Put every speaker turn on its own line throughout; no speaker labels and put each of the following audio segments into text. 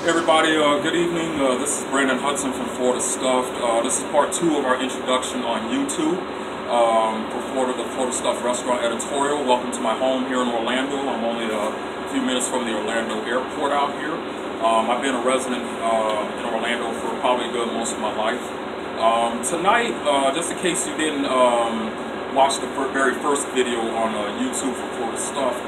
Hey everybody, good evening. This is Brandon Hudson from Florida Stuffed. This is part 2 of our introduction on YouTube for the Florida Stuffed restaurant editorial. Welcome to my home here in Orlando. I'm only a few minutes from the Orlando airport out here. I've been a resident in Orlando for probably a good most of my life. Tonight, just in case you didn't watch the very first video on YouTube for Florida Stuffed,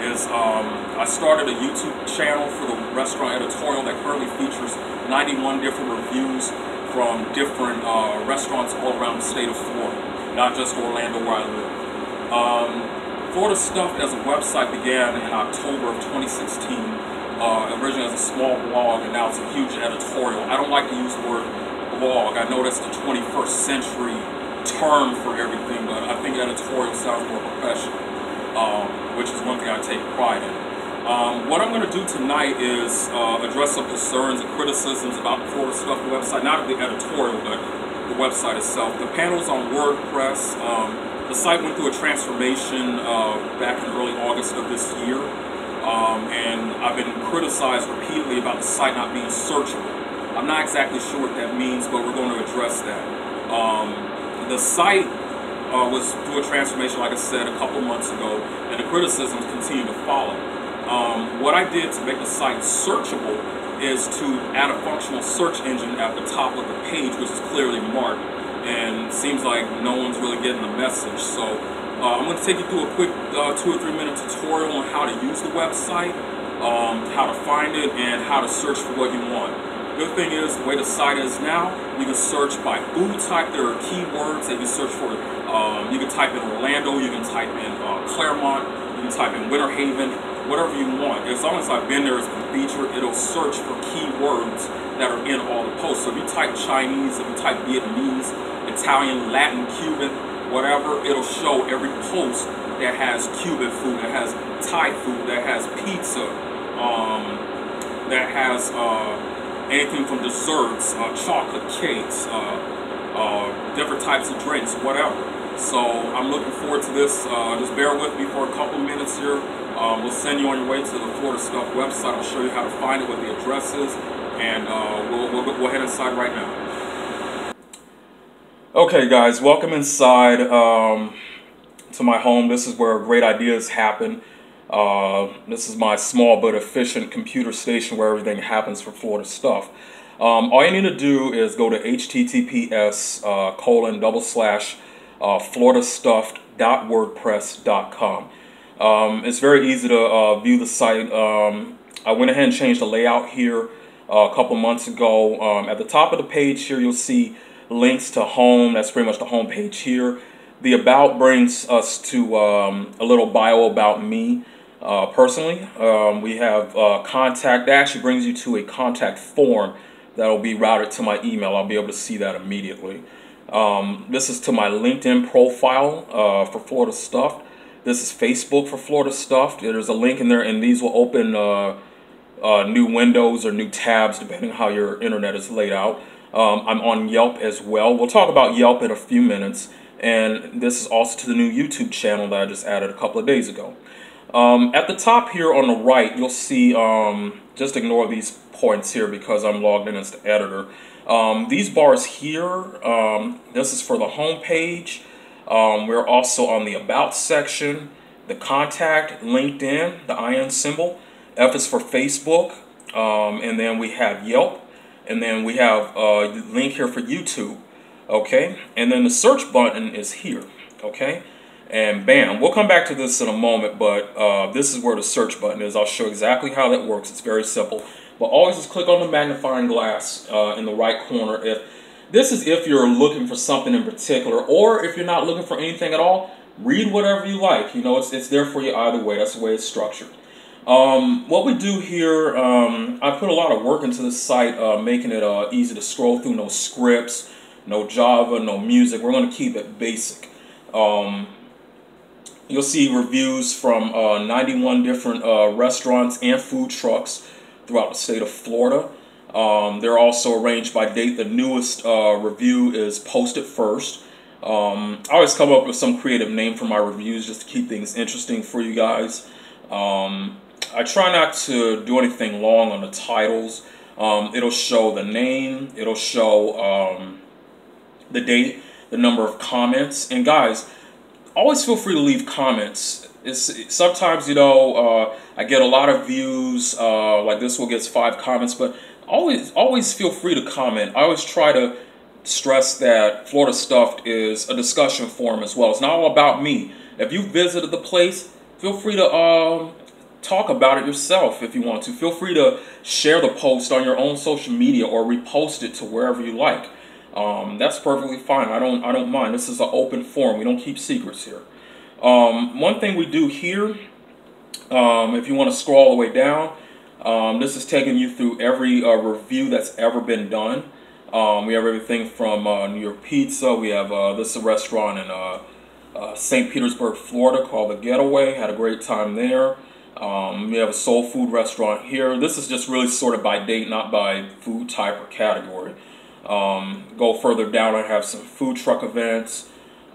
I started a YouTube channel for the restaurant editorial that currently features 91 different reviews from different restaurants all around the state of Florida, not just Orlando where I live. Florida Stuffed as a website began in October of 2016, originally as a small blog, and now it's a huge editorial. I don't like to use the word blog. I know that's the 21st century term for everything, but I think editorial sounds more professional. Which is one thing I take pride in. What I'm going to do tonight is address some concerns and criticisms about the Florida Stuffed website, not the editorial, but the website itself. The panel's on WordPress. The site went through a transformation back in early August of this year, and I've been criticized repeatedly about the site not being searchable. I'm not exactly sure what that means, but we're going to address that. The site was through a transformation, like I said, a couple months ago, and the criticisms continue to follow. What I did to make the site searchable is to add a functional search engine at the top of the page, which is clearly marked, and it seems like no one's really getting the message. So I'm going to take you through a quick 2 or 3 minute tutorial on how to use the website, how to find it, and how to search for what you want. Good thing is, the way the site is now, you can search by food type. There are keywords that you search for. You can type in Orlando, you can type in Claremont, you can type in Winter Haven, whatever you want. As long as I've been there as a feature, it'll search for keywords that are in all the posts. So if you type Chinese, if you type Vietnamese, Italian, Latin, Cuban, whatever, it'll show every post that has Cuban food, that has Thai food, that has pizza, that has anything from desserts, chocolate cakes, different types of drinks, whatever. So I'm looking forward to this. Just bear with me for a couple minutes here. We'll send you on your way to the Florida Stuffed website. I'll show you how to find it, what the address is, and we'll head inside right now. Okay guys, welcome inside to my home. This is where great ideas happen. This is my small but efficient computer station where everything happens for Florida Stuffed. All you need to do is go to https://floridastuffed.wordpress.com. It's very easy to view the site. I went ahead and changed the layout here a couple months ago. At the top of the page here, you'll see links to home. That's pretty much the home page here. The about brings us to a little bio about me. Personally, we have contact. That actually brings you to a contact form that will be routed to my email. I'll be able to see that immediately. This is to my LinkedIn profile for Florida Stuffed. This is Facebook for Florida Stuffed. There's a link in there, and these will open new windows or new tabs depending on how your internet is laid out. I'm on Yelp as well. We'll talk about Yelp in a few minutes. And this is also to the new YouTube channel that I just added a couple of days ago. At the top here on the right, you'll see, just ignore these points here because I'm logged in as the editor. These bars here, this is for the home page. We're also on the About section, the Contact, LinkedIn, the IN symbol. F is for Facebook, and then we have Yelp, and then we have a link here for YouTube. Okay, and then the search button is here. Okay, and bam, we'll come back to this in a moment, but this is where the search button is. I'll show exactly how that works. It's very simple, but always just click on the magnifying glass in the right corner. If you're looking for something in particular, or if you're not looking for anything at all, read whatever you like. You know, it's there for you either way. That's the way it's structured. What we do here, I put a lot of work into this site, making it easy to scroll through. No scripts, no Java, no music. We're going to keep it basic. You'll see reviews from 91 different restaurants and food trucks throughout the state of Florida. They're also arranged by date. The newest review is posted first. I always come up with some creative name for my reviews just to keep things interesting for you guys. I try not to do anything long on the titles. It'll show the name, it'll show the date, the number of comments. And guys, always feel free to leave comments. Sometimes, you know, I get a lot of views, like this one gets 5 comments, but always feel free to comment. I always try to stress that Florida Stuffed is a discussion forum as well. It's not all about me. If you visited the place, feel free to talk about it yourself if you want to. Feel free to share the post on your own social media or repost it to wherever you like. That's perfectly fine. I don't mind. This is an open forum. We don't keep secrets here. One thing we do here, if you want to scroll all the way down, this is taking you through every review that's ever been done. We have everything from New York Pizza. We have this is a restaurant in St. Petersburg, Florida called The Getaway. Had a great time there. We have a soul food restaurant here. This is just really sorted by date, not by food type or category. Go further down, I have some food truck events.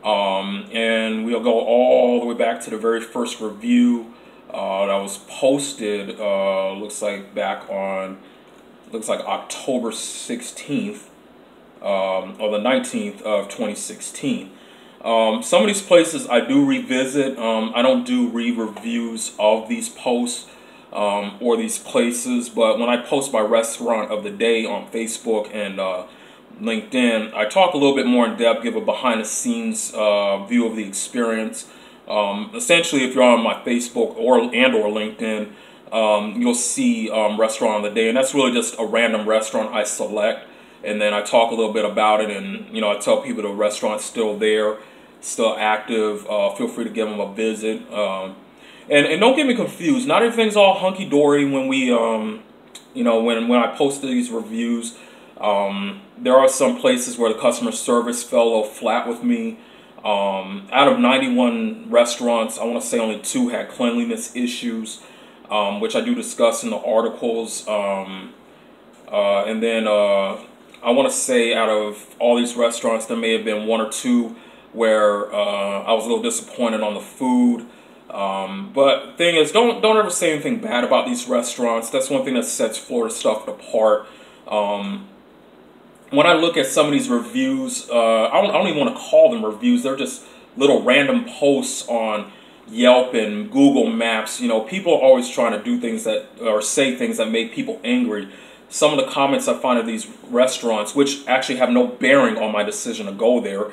And we'll go all the way back to the very first review that was posted, looks like back on, October 16th, or the 19th of 2016. Some of these places I do revisit. I don't do re-reviews of these posts or these places, but when I post my restaurant of the day on Facebook and LinkedIn, I talk a little bit more in depth, give a behind-the-scenes view of the experience. Essentially, if you're on my Facebook or LinkedIn, you'll see restaurant of the day, and that's really just a random restaurant I select, and then I talk a little bit about it, and you know, I tell people the restaurant's still there, still active. Feel free to give them a visit. And don't get me confused. Not everything's all hunky-dory when we, you know, when I post these reviews. There are some places where the customer service fell a little flat with me. Out of 91 restaurants, I want to say only 2 had cleanliness issues, which I do discuss in the articles. And then I want to say out of all these restaurants, there may have been 1 or 2 where I was a little disappointed on the food. But the thing is, don't ever say anything bad about these restaurants. That's one thing that sets Florida Stuffed apart. When I look at some of these reviews, I don't even want to call them reviews. They're just little random posts on Yelp and Google Maps. You know, people are always trying to do things that, or say things that make people angry. Some of the comments I find of these restaurants, which actually have no bearing on my decision to go there,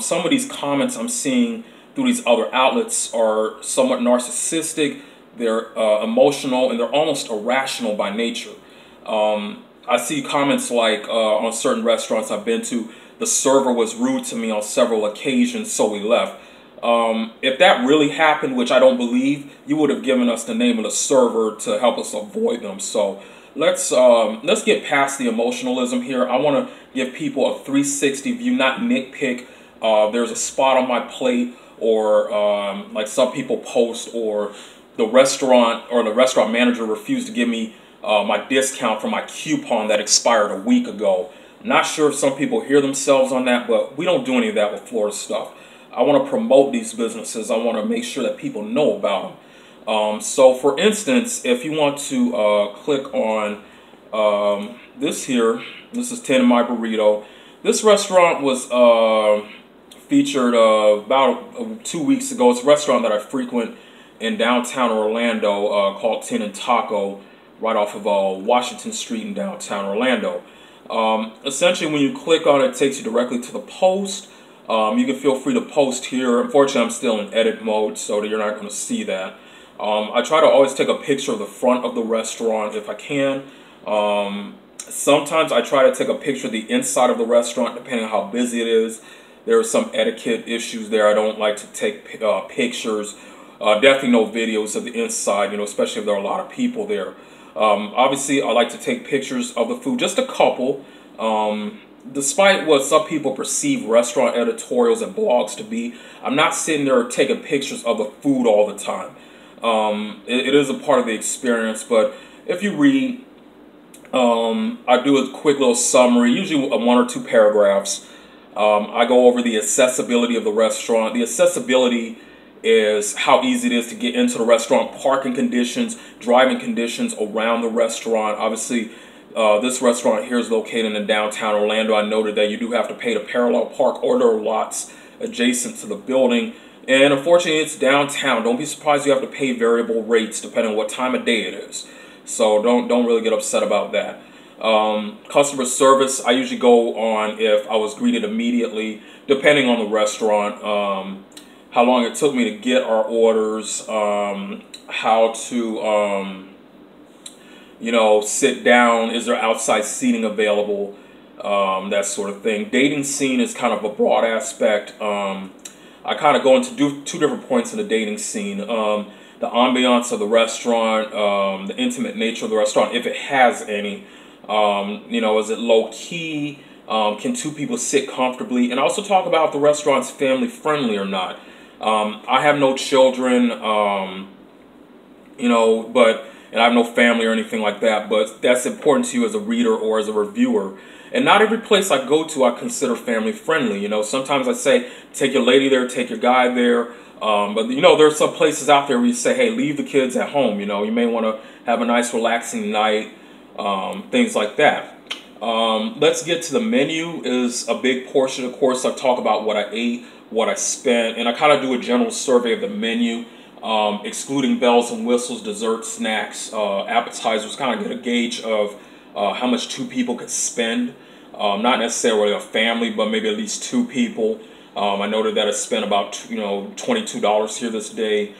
some of these comments I'm seeing through these other outlets are somewhat narcissistic, they're emotional, and they're almost irrational by nature. I see comments like on certain restaurants I've been to, the server was rude to me on several occasions, so we left. If that really happened, which I don't believe, you would have given us the name of the server to help us avoid them. So let's get past the emotionalism here. I want to give people a 360 view, not nitpick. There's a spot on my plate, or like some people post, or the restaurant or the restaurant manager refused to give me my discount for my coupon that expired a week ago. Not sure if some people hear themselves on that, but we don't do any of that with Florida Stuff. I want to promote these businesses. I want to make sure that people know about them. So for instance, if you want to click on this here, this is 10 in My Burrito. This restaurant was featured about 2 weeks ago. It's a restaurant that I frequent in downtown Orlando called 10 and Taco, right off of Washington Street in downtown Orlando. Essentially, when you click on it, it takes you directly to the post. You can feel free to post here. Unfortunately, I'm still in edit mode, so you're not going to see that. I try to always take a picture of the front of the restaurant if I can. Sometimes I try to take a picture of the inside of the restaurant, depending on how busy it is. There are some etiquette issues there. I don't like to take pictures. Definitely no videos of the inside, you know, especially if there are a lot of people there. Obviously, I like to take pictures of the food, just a couple. Despite what some people perceive restaurant editorials and blogs to be, I'm not sitting there taking pictures of the food all the time. It is a part of the experience, but if you read, I do a quick little summary, usually 1 or 2 paragraphs. I go over the accessibility of the restaurant. The accessibility is how easy it is to get into the restaurant, parking conditions, driving conditions around the restaurant. Obviously, This restaurant here is located in downtown Orlando. I noted that you do have to pay to parallel park, or there are lots adjacent to the building. And unfortunately, it's downtown. Don't be surprised you have to pay variable rates depending on what time of day it is. So don't really get upset about that. Customer service, I usually go on if I was greeted immediately, depending on the restaurant, how long it took me to get our orders, how to, you know, sit down, is there outside seating available, that sort of thing. Dating scene is kind of a broad aspect. I kind of go into two different points in the dating scene. The ambiance of the restaurant, the intimate nature of the restaurant, if it has any. You know, is it low key? Can two people sit comfortably? And I also talk about if the restaurant's family friendly or not. I have no children, you know, and I have no family or anything like that, but that's important to you as a reader or as a reviewer. And not every place I go to I consider family friendly. You know, sometimes I say, take your lady there, take your guy there. But, you know, there's some places out there where you say, hey, leave the kids at home. You know, you may want to have a nice relaxing night, things like that. Let's get to the menu. Is a big portion. Of course, I talk about what I ate, what I spent, and I kind of do a general survey of the menu, excluding bells and whistles, desserts, snacks, appetizers, kind of get a gauge of how much two people could spend. Not necessarily a family, but maybe at least two people. I noted that I spent about $22 here this day,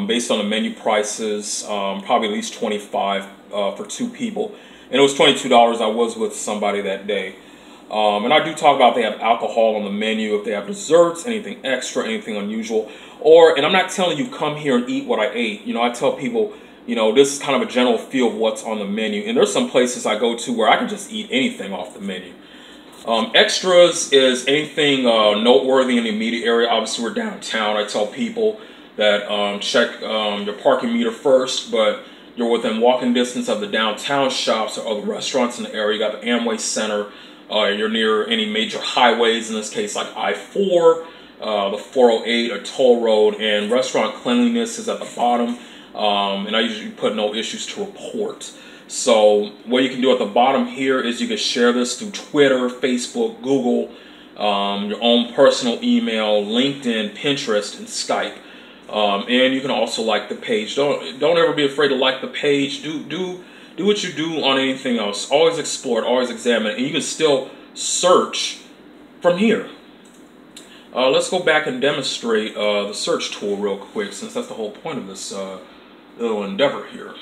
based on the menu prices, probably at least $25 for two people. And it was $22. I was with somebody that day. And I do talk about they have alcohol on the menu, if they have desserts, anything extra, anything unusual. And I'm not telling you come here and eat what I ate. You know, I tell people, you know, this is kind of a general feel of what's on the menu. And there's some places I go to where I can just eat anything off the menu. Extras is anything noteworthy in the immediate area. Obviously, we're downtown. I tell people that check your parking meter first, but you're within walking distance of the downtown shops or other restaurants in the area. You got the Amway Center. You're near any major highways, in this case like I-4, the 408, a toll road, and restaurant cleanliness is at the bottom. And I usually put no issues to report. So what you can do at the bottom here is you can share this through Twitter, Facebook, Google, your own personal email, LinkedIn, Pinterest, and Skype. And you can also like the page. Don't ever be afraid to like the page. Do what you do on anything else. Always explore it, always examine it, and you can still search from here. Let's go back and demonstrate the search tool real quick, since that's the whole point of this little endeavor here.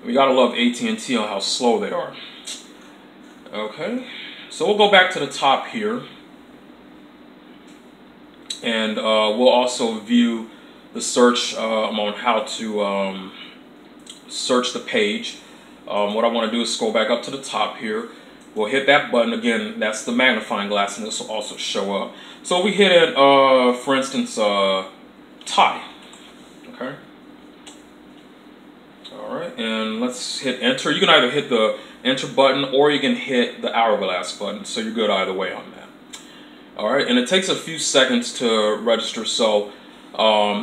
We gotta love AT&T on how slow they are. Okay, so we'll go back to the top here, and we'll also view the search on how to search the page. What I want to do is scroll back up to the top here. We'll hit that button again. That's the magnifying glass, and this will also show up. So we hit it, for instance, Thai. Okay. All right, and let's hit enter. You can either hit the enter button or you can hit the hourglass button, so you're good either way on that. All right, and it takes a few seconds to register. So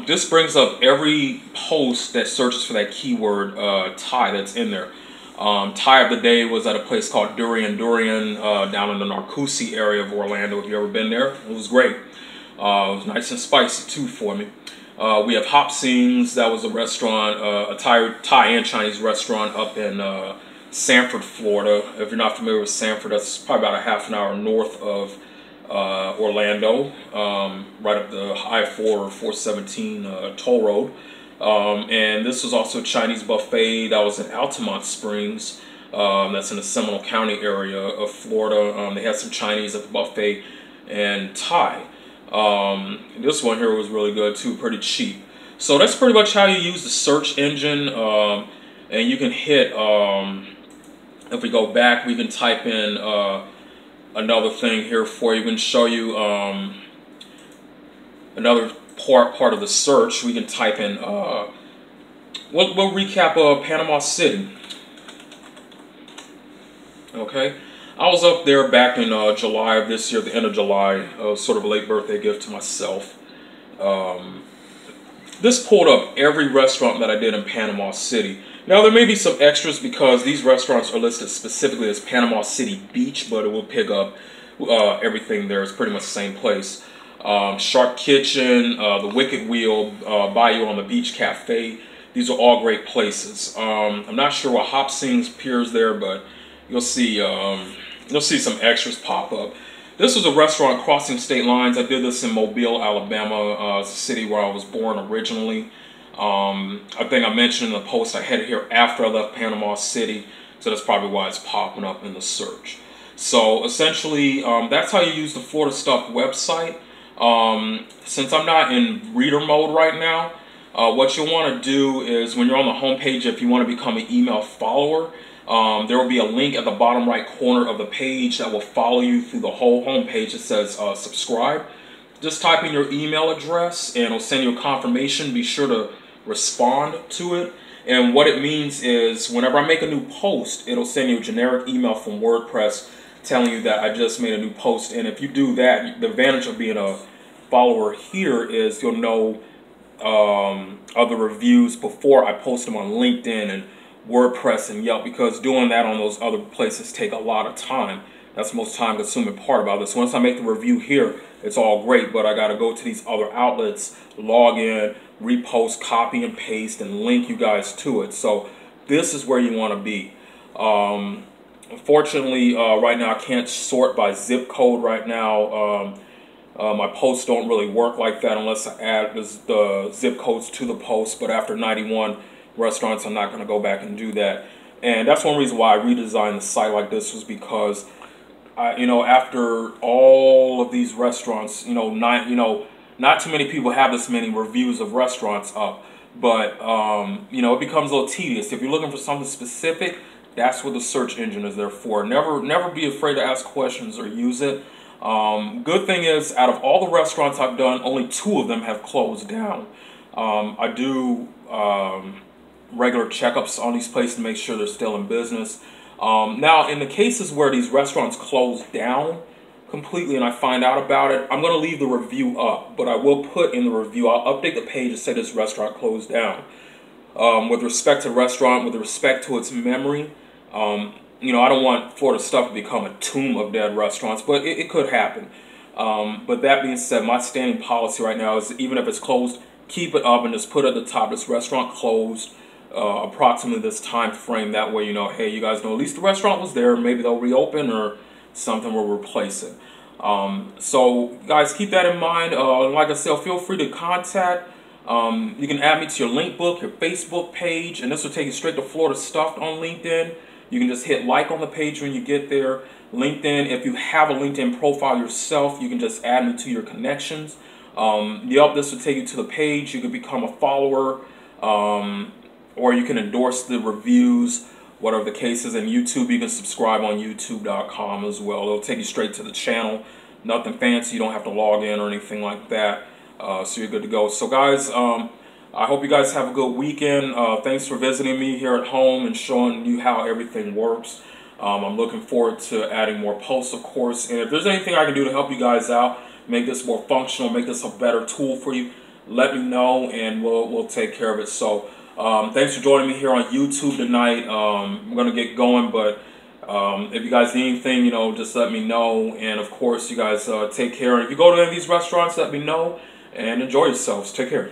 this brings up every post that searches for that keyword Thai that's in there. Thai of the day was at a place called Durian down in the Narcoossee area of Orlando. If you've ever been there, it was great. It was nice and spicy too for me. We have Hop Sings. That was a restaurant, a Thai and Chinese restaurant up in Sanford, Florida. If you're not familiar with Sanford, that's probably about a half an hour north of Orlando, right up the I-4 or 417 toll road. And this was also a Chinese buffet that was in Altamont Springs. That's in the Seminole County area of Florida. They had some Chinese at the buffet and Thai. This one here was really good too, pretty cheap. So that's pretty much how you use the search engine. And you can hit, if we go back, we can type in another thing here for you. We can show you another part of the search. We can type in, we'll recap Panama City. Okay. I was up there back in July of this year, the end of July, sort of a late birthday gift to myself. this pulled up every restaurant that I did in Panama City. Now there may be some extras because these restaurants are listed specifically as Panama City Beach, but it will pick up everything there. It's pretty much the same place. Shark Kitchen, the Wicked Wheel, Bayou on the Beach Cafe. These are all great places. I'm not sure what Hop Sings appears there, but you'll see some extras pop up. This was a restaurant crossing state lines. I did this in Mobile, Alabama, it's the city where I was born originally. I think I mentioned in the post I headed here after I left Panama City, so that's probably why it's popping up in the search. So essentially, that's how you use the Florida Stuff website. Since I'm not in reader mode right now, what you'll want to do is when you're on the home page, if you want to become an email follower, there will be a link at the bottom right corner of the page that will follow you through the whole home page. It says subscribe. Just type in your email address and it'll send you a confirmation. Be sure to respond to it. And what it means is whenever I make a new post, it'll send you a generic email from WordPress telling you that I just made a new post. And if you do that, the advantage of being a follower here is you'll know other reviews before I post them on LinkedIn and WordPress and Yelp, because doing that on those other places take a lot of time. That's the most time consuming part about this. Once I make the review here, it's all great, but I got to go to these other outlets, log in, repost, copy and paste, and link you guys to it. So this is where you want to be. Unfortunately, right now I can't sort by zip code right now. My posts don't really work like that unless I add the zip codes to the post, but after 91 restaurants, I'm not going to go back and do that. And that's one reason why I redesigned the site like this, was because after all of these restaurants, not too many people have this many reviews of restaurants up, but it becomes a little tedious. If you're looking for something specific, that's what the search engine is there for. Never be afraid to ask questions or use it. Good thing is, out of all the restaurants I've done, only 2 of them have closed down. I do regular checkups on these places to make sure they're still in business. Now, in the cases where these restaurants close down completely and I find out about it, I'm going to leave the review up, but I will put in the review, I'll update the page and say this restaurant closed down. With respect to the restaurant, with respect to its memory, I don't want Florida Stuff to become a tomb of dead restaurants, but it could happen. But that being said, my standing policy right now is even if it's closed, keep it up and just put at the top, this restaurant closed approximately this time frame. That way, hey, you guys know at least the restaurant was there. Maybe they'll reopen or something will replace it. So guys, keep that in mind. Like I said, feel free to contact. You can add me to your link book, your Facebook page, and this will take you straight to Florida Stuff on LinkedIn. You can just hit like on the page when you get there. LinkedIn, if you have a LinkedIn profile yourself, you can just add me to your connections. Yelp, this will take you to the page. You can become a follower, or you can endorse the reviews, whatever the case is. And YouTube, you can subscribe on youtube.com as well. It'll take you straight to the channel. Nothing fancy. You don't have to log in or anything like that. So you're good to go. So guys, I hope you guys have a good weekend. Thanks for visiting me here at home and showing you how everything works. I'm looking forward to adding more posts, of course. And if there's anything I can do to help you guys out, make this more functional, make this a better tool for you, let me know and we'll take care of it. So thanks for joining me here on YouTube tonight. I'm going to get going, but if you guys need anything, just let me know. And of course, you guys take care. And if you go to any of these restaurants, let me know and enjoy yourselves. Take care.